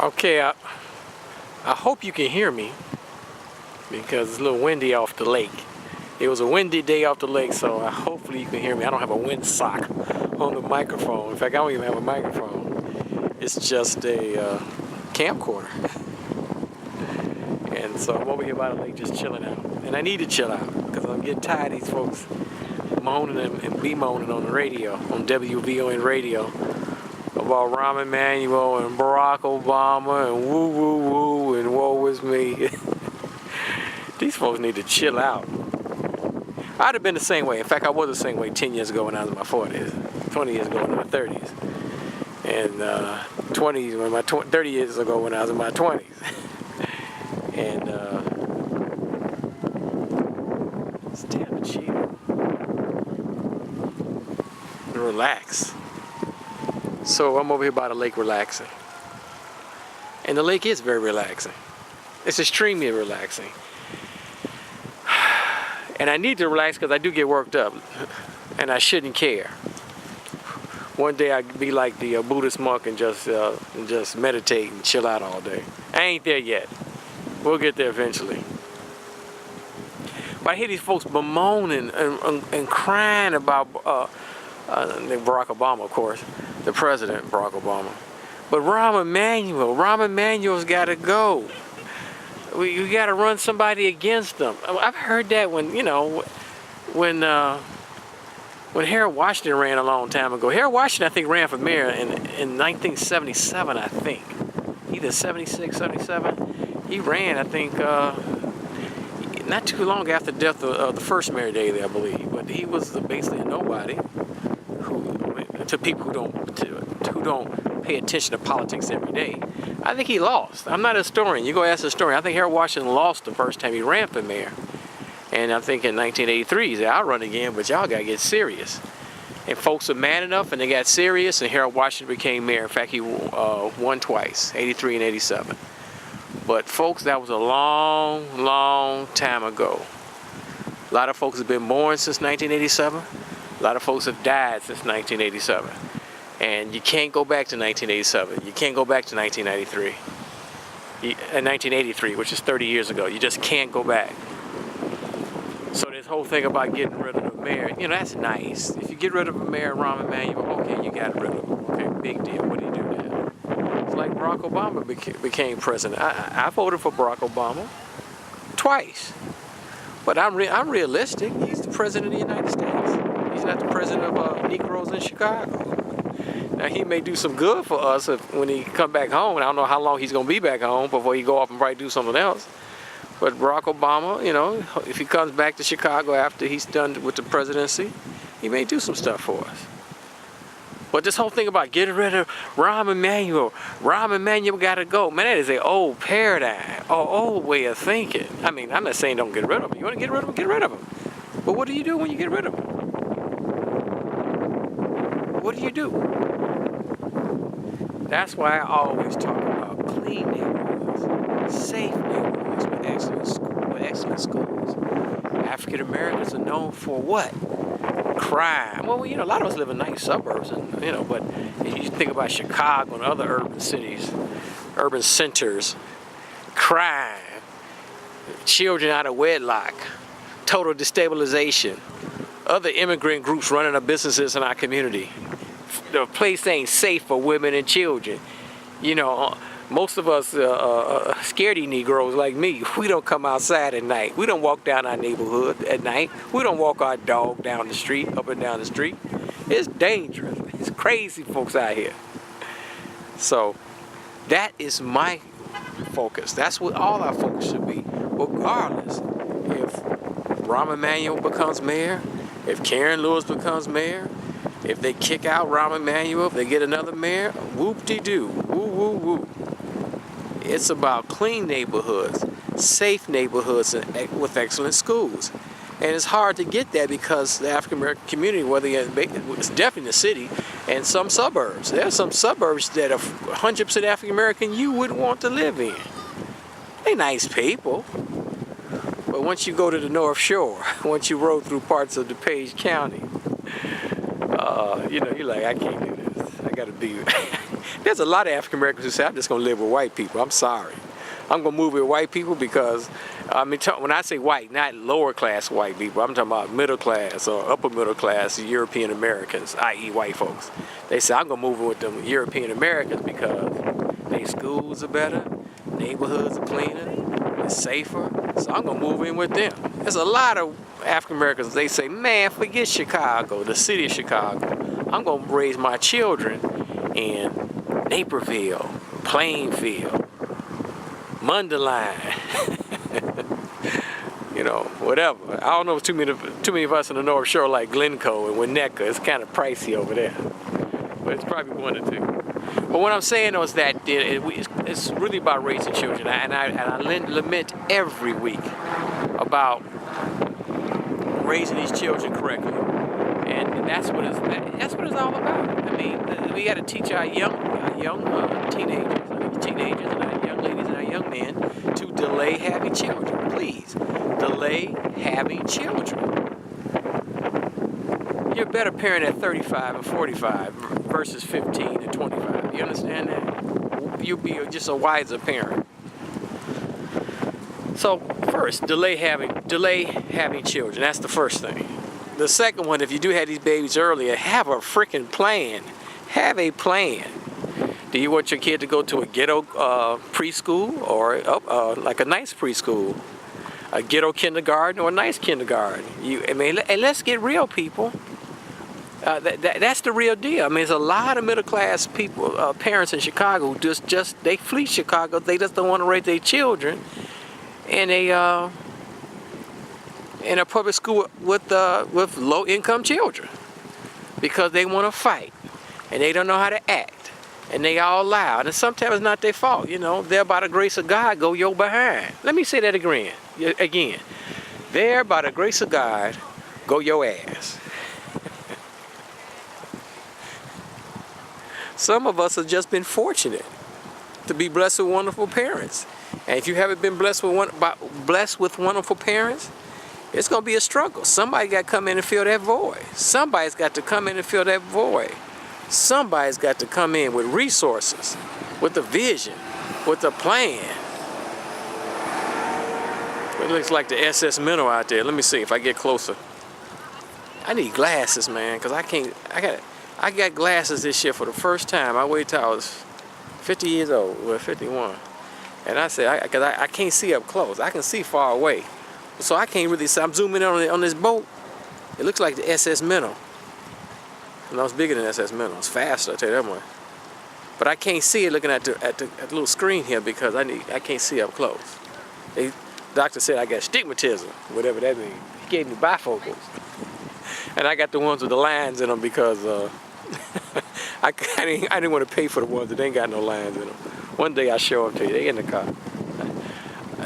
Okay, I hope you can hear me because it's a little windy off the lake. It was a windy day off the lake, so hopefully you can hear me. I don't have a wind sock on the microphone. In fact, I don't even have a microphone. It's just a camcorder. And so I'm over here by the lake just chilling out. And I need to chill out because I'm getting tired of these folks moaning and bemoaning on the radio, on WVON radio, about Rahm Emanuel and Barack Obama and woo woo woo and woe is me. These folks need to chill out. I'd have been the same way. In fact, I was the same way 10 years ago when I was in my 40s, 20 years ago in my 30s, and 30 years ago when I was in my 20s. And it's damn cheap. Relax. So I'm over here by the lake relaxing. And the lake is very relaxing. It's extremely relaxing. And I need to relax because I do get worked up. And I shouldn't care. One day I'd be like the Buddhist monk and just meditate and chill out all day. I ain't there yet. We'll get there eventually. But I hear these folks bemoaning and crying about Barack Obama, of course, the president, Barack Obama. But Rahm Emanuel's got to go. You got to run somebody against them. I've heard that when Harold Washington ran a long time ago. Harold Washington, I think, ran for mayor in 1977, I think. Either 76, 77. He ran, I think, not too long after the death of the first Mayor Daley, I believe. But he was basically a nobody to people who don't pay attention to politics every day. I think he lost. I'm not a historian. You go ask a historian. I think Harold Washington lost the first time he ran for mayor. And I think in 1983 he said, I'll run again, but y'all got to get serious. And folks are mad enough and they got serious, and Harold Washington became mayor. In fact, he won twice, 83 and 87. But folks, that was a long, long time ago. A lot of folks have been born since 1987. A lot of folks have died since 1987. And you can't go back to 1987. You can't go back to 1993. 1983, which is 30 years ago. You just can't go back. So this whole thing about getting rid of the mayor, that's nice. If you get rid of a mayor, Rahm Emanuel, okay, you got rid of him. Okay, big deal. What do you do now? It's like Barack Obama became president. I voted for Barack Obama twice. But I'm realistic. He's the president of the United States. He's not the president of Negroes in Chicago. Now, he may do some good for us when he come back home. And I don't know how long he's going to be back home before he go off and probably do something else. But Barack Obama, if he comes back to Chicago after he's done with the presidency, he may do some stuff for us. But this whole thing about getting rid of Rahm Emanuel got to go. Man, that is an old paradigm, old way of thinking. I mean, I'm not saying don't get rid of him. You want to get rid of him, get rid of him. But what do you do when you get rid of him? What do you do? That's why I always talk about clean neighborhoods, safe neighborhoods with excellent schools. African Americans are known for what? Crime. Well, a lot of us live in nice suburbs, but if you think about Chicago and other urban cities, urban centers, crime, children out of wedlock, total destabilization, other immigrant groups running our businesses in our community. The place ain't safe for women and children. Most of us scaredy Negroes like me, we don't come outside at night. We don't walk down our neighborhood at night. We don't walk our dog down the street, up and down the street. It's dangerous. It's crazy folks out here. So that is my focus. That's what all our focus should be, regardless if Rahm Emanuel becomes mayor, if Karen Lewis becomes mayor, if they kick out Rahm Emanuel, if they get another mayor, whoop-de-doo, woo-woo-woo. It's about clean neighborhoods, safe neighborhoods with excellent schools. And it's hard to get that because the African American community, it's definitely the city, and some suburbs. There are some suburbs that are 100% African American you wouldn't want to live in. They're nice people. But once you go to the North Shore, once you roll through parts of DuPage County, you're like, I can't do this. got to be. There's a lot of African Americans who say, I'm just going to live with white people. I'm sorry. I'm going to move with white people because, I mean, when I say white, not lower class white people, I'm talking about middle class or upper middle class European Americans, i.e. white folks. They say, I'm going to move with them European Americans because their schools are better, neighborhoods are cleaner, it's safer, so I'm going to move in with them. There's a lot of African Americans, they say, man, forget Chicago, the city of Chicago. I'm going to raise my children in Naperville, Plainfield, Mundelein, you know, whatever. I don't know if too many of us in the North Shore like Glencoe and Winnetka. It's kind of pricey over there, but it's probably one or two. But what I'm saying is that it's really about raising children, and I lament every week about raising these children correctly, and that's what it's all about. I mean, we got to teach our young teenagers and our young ladies and our young men to delay having children. Please, delay having children. You're a better parent at 35 and 45 versus 15 and 25. You understand that? You'll be just a wiser parent. So first, delay having children. That's the first thing. The second one, if you do have these babies earlier, have a freaking plan. Have a plan. Do you want your kid to go to a ghetto preschool or like a nice preschool, a ghetto kindergarten or a nice kindergarten? And let's get real, people. That's the real deal. I mean, there's a lot of middle class people, parents in Chicago who just they flee Chicago. They just don't want to raise their children in a public school with low income children because they want to fight and they don't know how to act. And they all loud, and sometimes it's not their fault, you know. They're by the grace of God, go your behind. Let me say that again. There by the grace of God, go your ass. Some of us have just been fortunate to be blessed with wonderful parents. And if you haven't been blessed with wonderful parents, it's going to be a struggle. Somebody got to come in and fill that void. Somebody's got to come in and fill that void. Somebody's got to come in with resources, with a vision, with a plan. It looks like the SS Minnow out there. Let me see if I get closer. I need glasses, man, because I got glasses this year for the first time. I waited till I was 50 years old, well, 51. And I said, because I can't see up close. I can see far away. So I can't really see. I'm zooming in on this boat. It looks like the SS Minnow. No, it's bigger than SS Minnow. It's faster, I'll tell you that much. But I can't see it looking at the little screen here because I can't see up close. The doctor said I got astigmatism, whatever that means. He gave me bifocals. And I got the ones with the lines in them because I didn't want to pay for the ones that ain't got no lines in them. One day I'll show them to you. They in the car.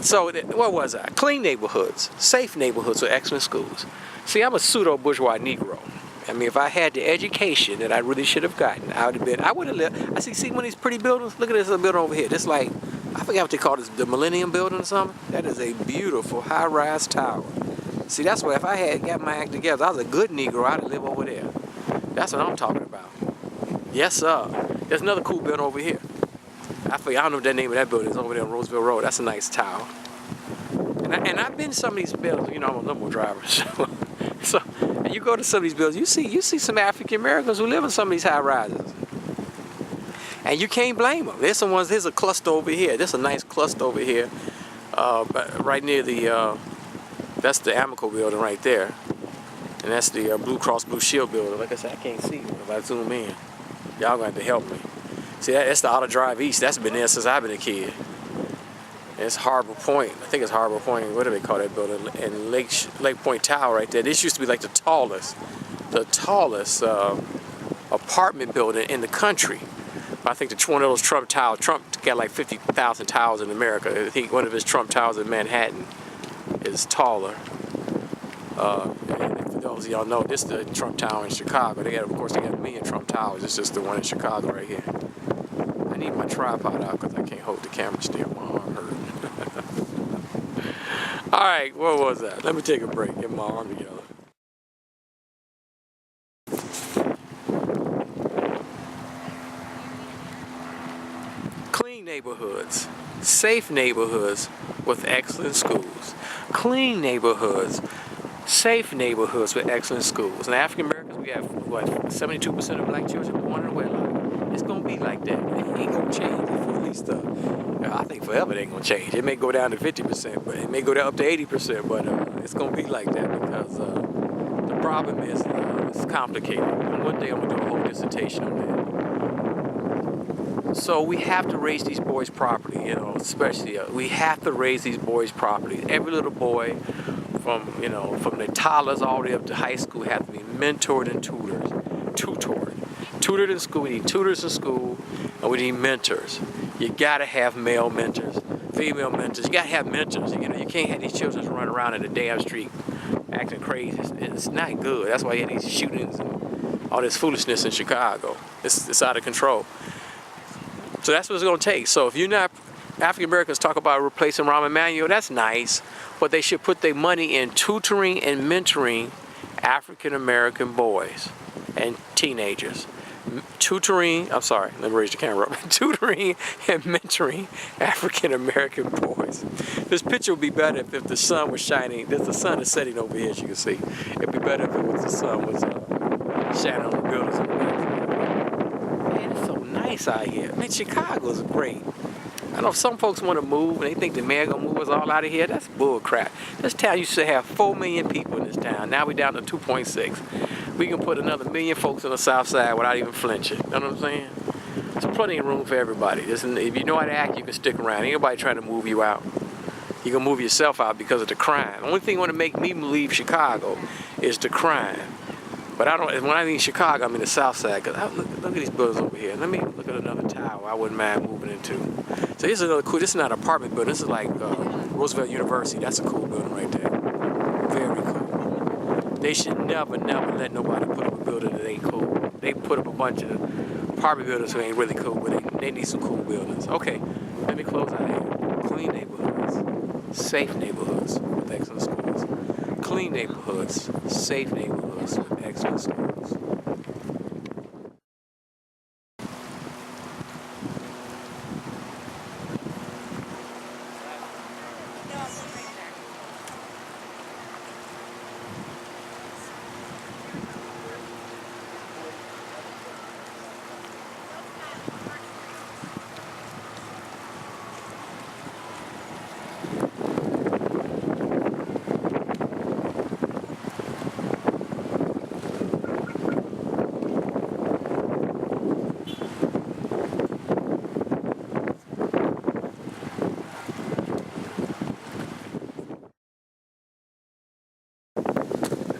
So, what was I? Clean neighborhoods, safe neighborhoods with excellent schools. See, I'm a pseudo-bourgeois Negro. I mean, if I had the education that I really should have gotten, I would have lived. I see one of these pretty buildings. Look at this little building over here. This like, I forgot what they call this, the Millennium Building or something. That is a beautiful high-rise tower. See, that's why if I had got my act together, I was a good Negro, I'd live over there. That's what I'm talking about. Yes, sir. There's another cool building over here. I don't know what the name of that building is over there on Roseville Road. That's a nice tower. And I've been to some of these buildings. You know, I'm a limo driver. So and you go to some of these buildings, you see some African Americans who live in some of these high rises. And you can't blame them. There's a cluster over here. There's a nice cluster over here. Right near that's the Amico building right there. And that's the Blue Cross Blue Shield building. Like I said, I can't see if I zoom in. Y'all gonna have to help me. See, that's the Auto Drive East. That's been there since I've been a kid. And it's Harbor Point. I think it's Harbor Point. What do they call that building? And Lake Point Tower right there. This used to be like the tallest apartment building in the country. I think one of those Trump towers. Trump got like 50,000 towers in America. I think one of his Trump towers in Manhattan is taller. And for those of y'all know, this is the Trump Tower in Chicago. Of course, they got a million Trump towers. It's just the one in Chicago right here. I need my tripod out because I can't hold the camera still. My arm hurt. All right, what was that? Let me take a break. Get my arm together. neighborhoods, safe neighborhoods with excellent schools. Clean neighborhoods, safe neighborhoods with excellent schools. In African Americans, we have, what, 72% of black children born in wedlock. It's going to be like that. It ain't going to change for at least, I think forever it ain't going to change. It may go down to 50%, but it may go down up to 80%, but it's going to be like that because the problem is it's complicated. And one day I'm going to do a whole dissertation on that. So we have to raise these boys properly, you know, especially, we have to raise these boys properly. Every little boy from the toddlers all the way up to high school have to be mentored and tutored. Tutored in school, we need tutors in school, and we need mentors. You gotta have male mentors, female mentors, you gotta have mentors. You know, you can't have these children running around in the damn street acting crazy. It's not good. That's why you have these shootings and all this foolishness in Chicago. It's out of control. So that's what it's gonna take. So if you're not, African Americans talk about replacing Rahm Emanuel, that's nice, but they should put their money in tutoring and mentoring African American boys and teenagers. Tutoring and mentoring African American boys. This picture would be better if the sun was shining. The sun is setting over here, as you can see. It'd be better if the sun was shining on the buildings in the background. Man, it's so nice out here. Man, Chicago's great. I know some folks want to move and they think the mayor gonna move us all out of here. That's bull crap. This town used to have 4 million people in this town. Now we're down to 2.6. We can put another 1 million folks on the south side without even flinching. You know what I'm saying? There's plenty of room for everybody. If you know how to act, you can stick around. Ain't nobody trying to move you out. You can move yourself out because of the crime. The only thing that want to make me leave Chicago is the crime. But when I mean Chicago, I mean the south side. Cause look at these buildings over here. Let me look at another tower I wouldn't mind moving into. So here's another cool, this is not an apartment building. This is like Roosevelt University. That's a cool building right there. Very cool. They should never let nobody put up a building that ain't cool. They put up a bunch of apartment buildings who ain't really cool, but they need some cool buildings. Okay, let me close out here. Clean neighborhoods, safe neighborhoods with excellent schools. Clean neighborhoods, safe neighborhoods with excellent schools.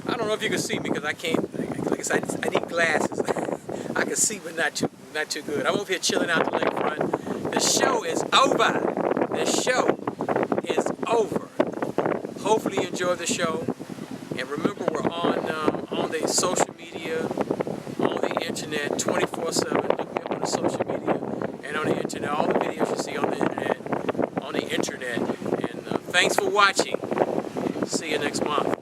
I don't know if you can see me because I can't. Like I said, I need glasses. I can see, but not too good. I'm over here chilling out the lakefront. The show is over. The show is over. Hopefully you enjoyed the show. And remember, we're on the social media, on the internet, 24/7. Look me up on the social media and on the internet. All the videos you see on the internet, And thanks for watching. See you next month.